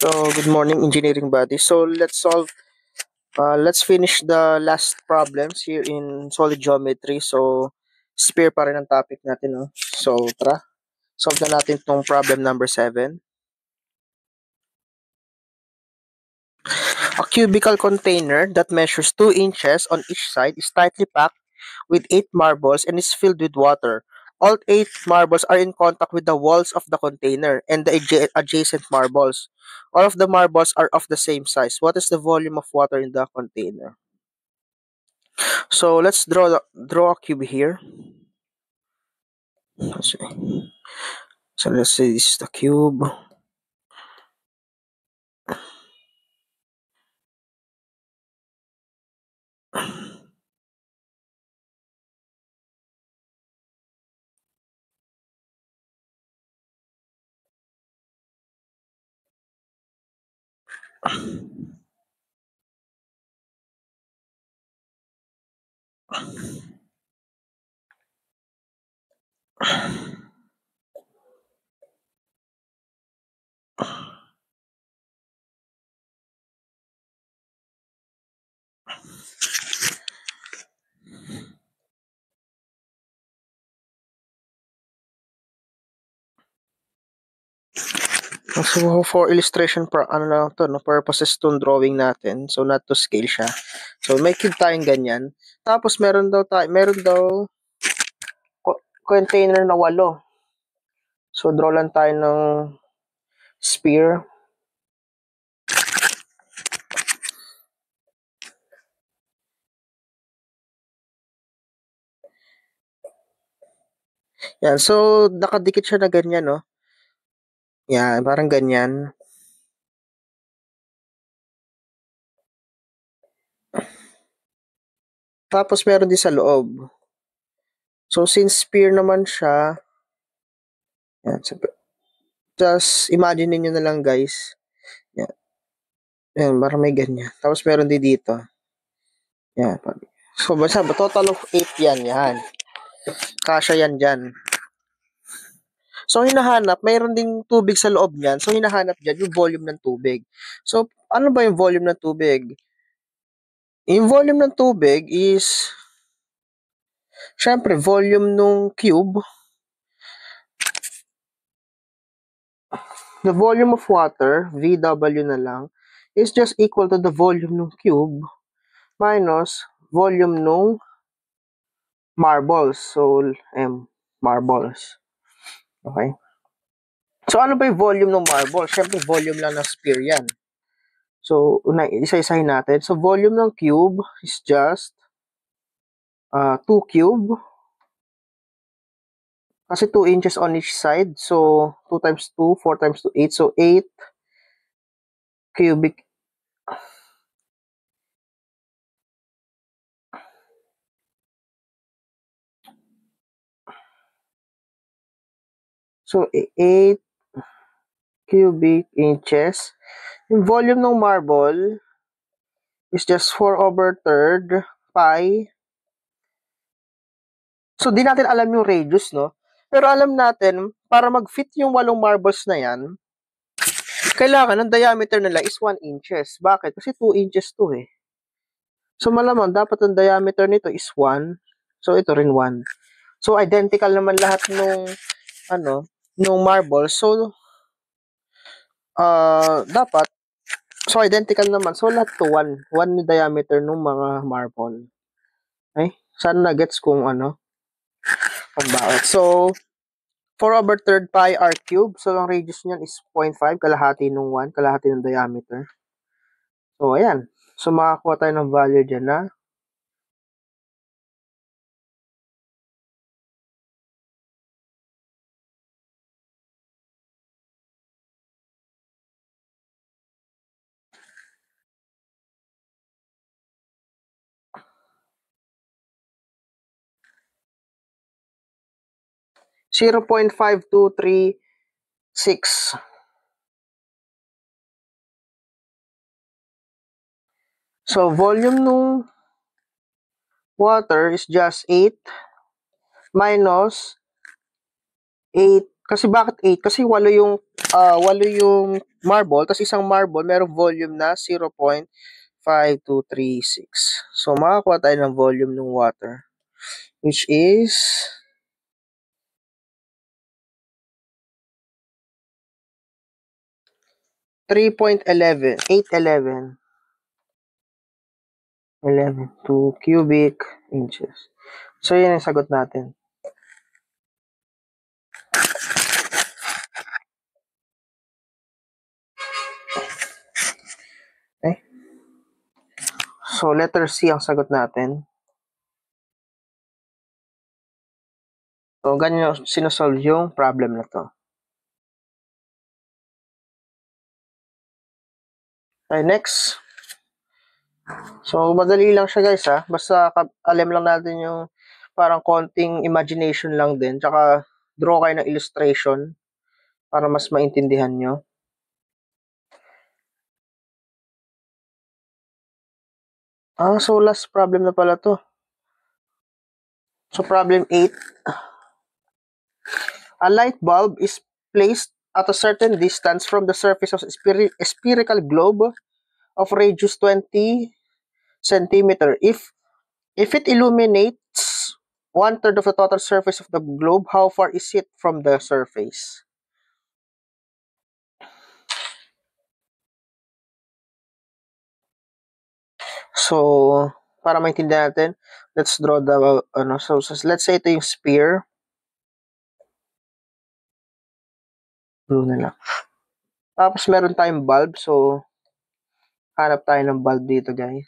So, good morning, engineering buddy. So, let's finish the last problems here in solid geometry. So, sphere pa rin ang topic natin, no? So, tara, solve na natin tong problem number 7. A cubical container that measures 2 inches on each side is tightly packed with 8 marbles and is filled with water. All 8 marbles are in contact with the walls of the container and the adjacent marbles. All of the marbles are of the same size. What is the volume of water in the container? So let's draw a cube here. So let's say this is the cube. So for illustration purposes tong drawing natin. So not to scale siya. So may cube tayong ganyan. Tapos meron daw container na 8. So draw lang tayo ng sphere. Yan, so nakadikit siya na ganyan, no? Yan, parang ganyan. Tapos meron din sa loob. So since sphere naman siya, yan, just imagine niyo na lang, guys. Yan. Yan, parang may ganyan. Tapos meron din dito. Yan. So basta total of 8 yan. Kasya yan dyan. So, hinahanap, mayroon ding tubig sa loob niyan. So, hinahanap dyan yung volume ng tubig. So, ano ba yung volume ng tubig? Yung volume ng tubig is, syempre, volume ng cube. The volume of water, VW na lang, is just equal to the volume ng cube minus volume ng marbles. So, marbles. Okay? So, ano ba yung volume ng marble? Siyempre, volume lang ng sphere yan. So, isa-isahin natin. So, volume ng cube is just 2 cube. Kasi 2 inches on each side. So, 2 times 2, 4 times 2, 8. So, 8 cubic. So, 8 cubic inches. Yung volume ng marble is just 4/3 pi. So, di natin alam yung radius, no? Pero alam natin, para mag-fit yung 8 marbles na yan, kailangan ng diameter nila is 1 inches. Bakit? Kasi 2 inches to eh. So, malamang dapat ang diameter nito is 1. So, ito rin 1. So, identical naman lahat nung marble. So, dapat, so identical naman. So, lahat to 1. 1 yung diameter ng mga marble. Okay? Sana na-gets kung kung bakit. So, 4/3 pi r cube. So, ang radius niyan is 0.5. Kalahati ng 1. Kalahati ng diameter. So, ayan. So, makakuha tayo ng value dyan na 0.5236. So, volume ng water is just 8 minus 8. Kasi bakit 8? Kasi 8 yung walo yung marble, tapos isang marble, merong volume na 0.5236. So, makakuha tayo ng volume ng water, which is 3.11, 2 cubic inches. So, yun ang sagot natin. Okay. So, letter C ang sagot natin. So, ganyan yung sinosolve yung problem na to. Okay, next. So, madali lang siya guys ha. Basta alam lang natin yung parang konting imagination lang din. Tsaka draw kayo ng illustration para mas maintindihan nyo. So last problem na pala to. So problem 8. A light bulb is placed at a certain distance from the surface of a spherical globe of radius 20 centimeter. If it illuminates 1/3 of the total surface of the globe, how far is it from the surface? So, para maintindihan natin, let's draw the, so let's say ito yung sphere. Blue na lang. Tapos, meron tayong bulb. So, hanap tayo ng bulb dito, guys.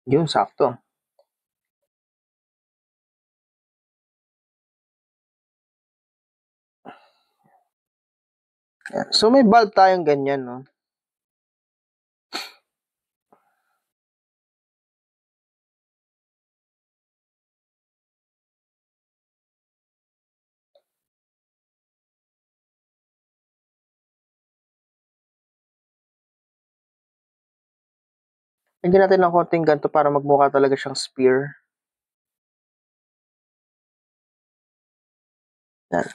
Yun, sakto. Yan. So, may bulb tayong ganyan, no? Lagyan natin ng konting ganito para magmukha talaga siyang sphere. Yan.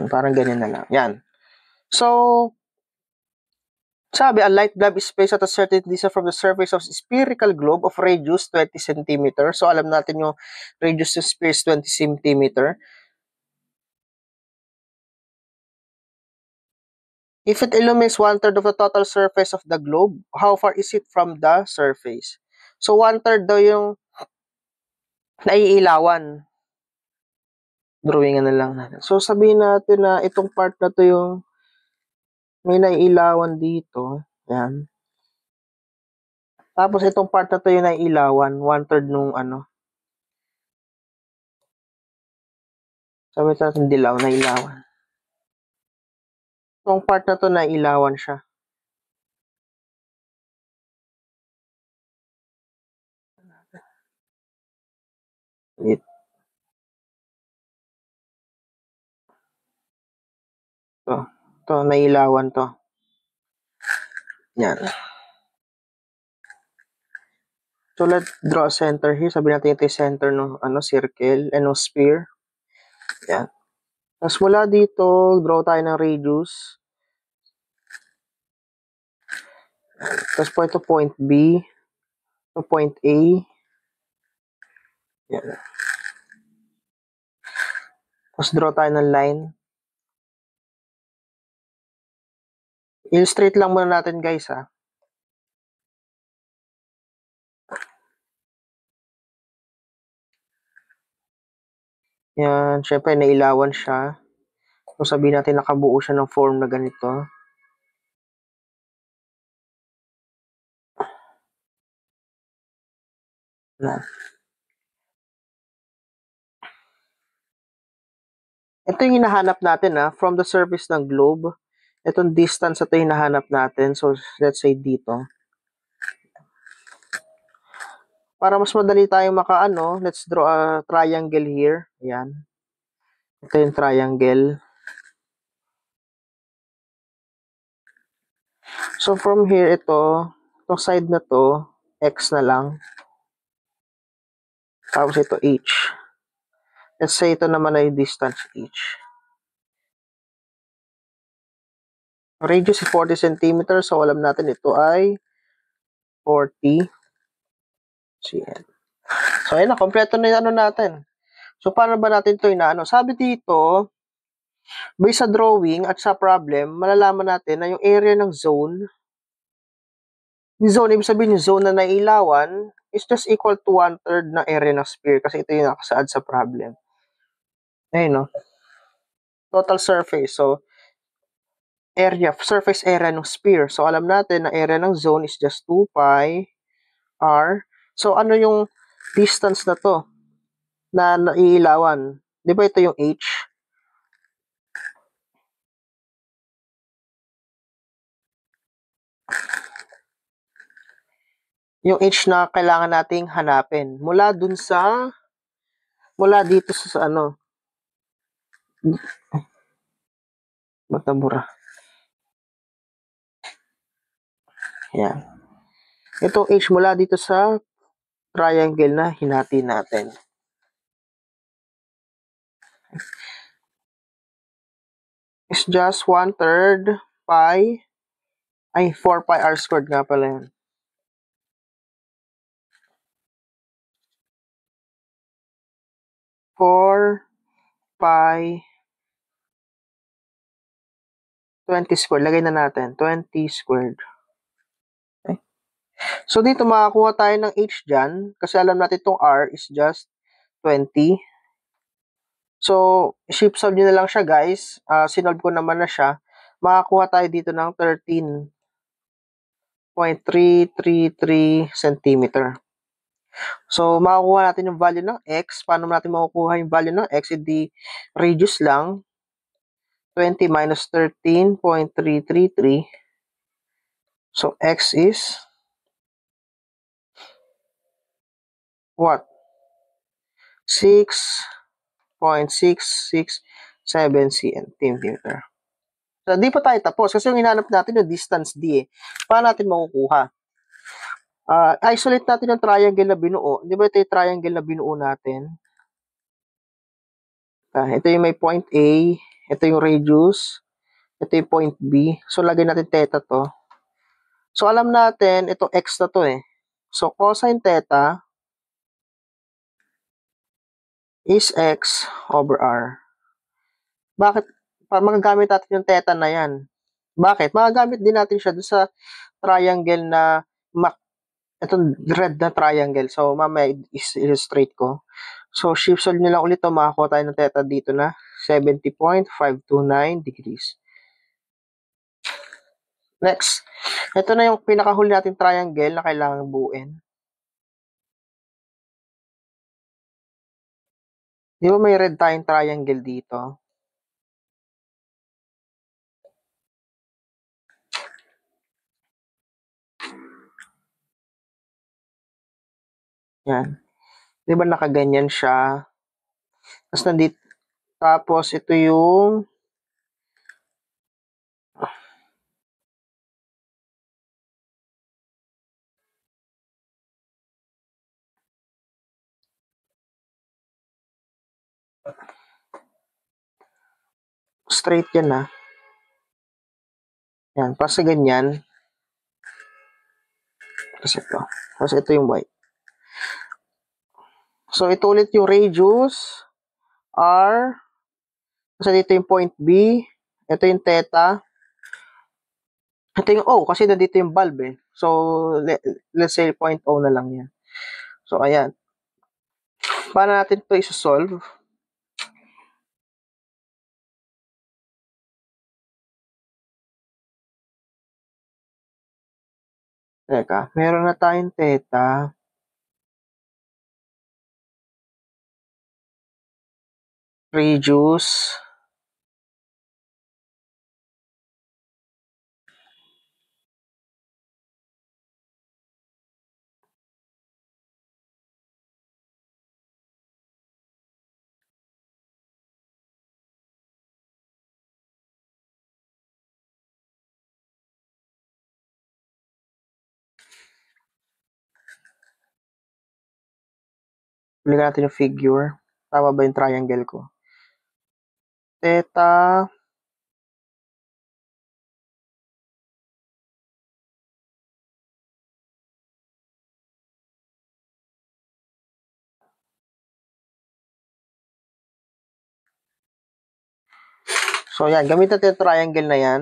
Parang ganyan na lang. Yan. So, sabi, a light bulb is placed at a certain distance from the surface of a spherical globe of radius 20 cm. So, alam natin yung radius ng sphere is 20 cm. If it illumines 1/3 of the total surface of the globe, how far is it from the surface? So, 1/3 daw yung naiilawan. Drawingan na lang natin. So, sabihin natin na itong part na to yung may naiilawan dito. Yan. Tapos, itong part na to yung naiilawan. 1/3 nung ano. Sabi natin dilaw, nailawan. Itong part na to nailawan siya. To nailawan to. Yan. So, let's draw a center here. Sabi natin ito yung center ng circle and ng sphere. Yan. Tapos mula dito, draw tayo ng radius. Tapos po ito point B. Ito point A. Yan. Tapos draw tayo ng line. Illustrate lang muna natin guys ha. Yan, syempre nailawan siya. So sabihin natin nakabuo siya ng form na ganito. Yan. Ito yung hinahanap natin ha, from the surface ng globe. Itong distance ito yung hinahanap natin. So, let's say dito. Para mas madali tayong makaano, let's draw a triangle here. Ayan. Ito yung triangle. So, from here, itong side na to, x na lang. Tapos ito, h. Let's say ito naman ay distance h. Radius is 40 cm. So, alam natin ito ay 40 cm. So, ayun na. Kompleto na yung ano natin. So, paano ba natin ito inaano? Sabi dito, based sa drawing at sa problem, malalaman natin na yung area ng zone, ibig sabihin yung zone na nailawan, is just equal to 1/3 ng area ng sphere kasi ito yung nakasaad sa problem. Ayun, no? Total surface. So, surface area ng sphere. So, alam natin na area ng zone is just 2 pi r. So, ano yung distance na to na nailawan? Di ba ito yung h? Yung h na kailangan nating hanapin. Mula dito sa ano, matabura. Yan. Itong h mula dito sa triangle na hinati natin. It's just 1/3 pi, 4 pi r squared nga pala yan. 4 pi 20 squared. Lagay na natin. 20 squared. Okay. So, dito makakuha tayo ng h dyan. Kasi alam natin itong r is just 20. So, shift solve nyo na lang siya, guys. Sinolve ko naman na siya. Makakuha tayo dito ng 13.333 cm. So, makakuha natin yung value ng x. Paano natin makukuha yung value ng x? Hindi radius lang. 20 minus 13.333. So, x is what? 6.667 cm. So, di pa tayo tapos. Kasi yung hinanap natin yung distance d eh. Paano natin makukuha? Isolate natin yung triangle na binuo. Di ba ito yung triangle na binuo natin? Ito yung may point A. Ito yung radius. Ito yung point B. So, lagay natin theta to. So, alam natin, ito x na to eh. So, cosine theta is x over r. Bakit? Magagamit natin yung theta na yan. Bakit? Magagamit din natin siya doon sa triangle na itong red na triangle. So, mamaya illustrate ko. So, shift solve nyo lang ulit ito. Makakuha tayo ng theta dito na 70.529 degrees. Next. Ito na yung pinakahuli nating triangle na kailangan buuin. Di ba may red tayong triangle dito? Yan. Di ba nakaganyan siya? Tapos ito yung straight yan ah. Yan. Kasi ganyan. Kasi ito. Kasi ito yung white. So, ito ulit yung radius. R. Kasi dito yung point B. Ito yung theta. Ito yung O. Kasi nandito yung bulb eh. So, let's say point O na lang yan. So, ayan. Paano natin ito isa-solve? Teka, meron na tayong theta. Radius. Balikan natin yung figure. Tama ba yung triangle ko? Theta. So, yan. Gamitin natin yung triangle na yan.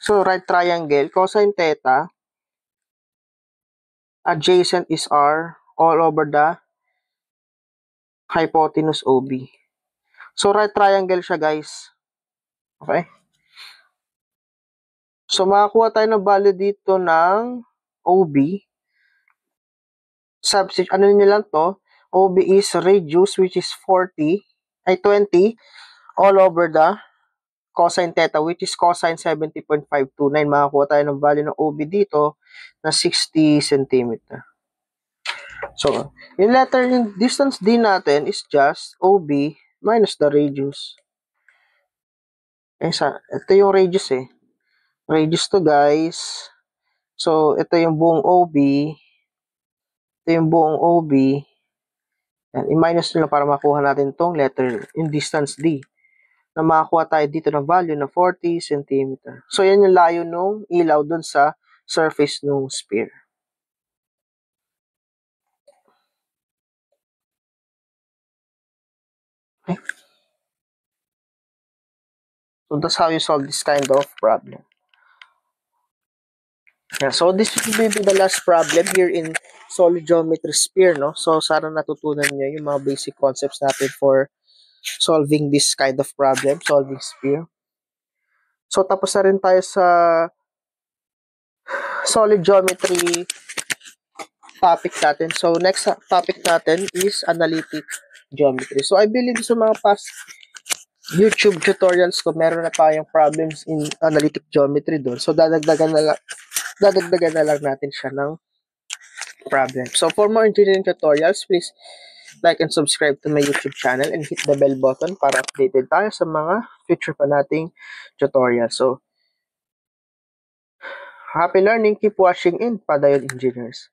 So, right triangle, cosine theta, adjacent is R, all over the hypotenuse OB. So, right triangle siya, guys. Okay? So, makakuha tayo ng value dito ng OB. Ano nyo lang to? OB is radius, which is 20, all over the cosine theta, which is cosine 70.529. Makakuha tayo ng value ng OB dito na 60 cm. So, yung distance D natin is just OB minus the radius. Ito yung radius eh. Radius to, guys. So, ito yung buong OB. Ito yung buong OB. Yan, i-minus nyo lang para makuha natin tong letter, yung distance D. Na makakuha tayo dito ng value na 40 cm. So, yan yung layo nung ilaw dun sa surface ng sphere. Okay. So, that's how you solve this kind of problem. Yeah, so this will be the last problem here in solid geometry sphere, no? So, sana natutunan nyo yung mga basic concepts natin for solving this kind of problem, solving sphere. So, tapos na rin tayo sa solid geometry topic natin. So, next topic natin is analytic geometry. So, I believe sa mga past YouTube tutorials ko, meron na tayong problems in analytic geometry doon. So, dadagdagan na lang natin siya ng problem. So, for more engineering tutorials, please like and subscribe to my YouTube channel and hit the bell button para updated tayo sa mga future pa nating tutorials. So, happy learning. Keep watching in Padayon Engineers.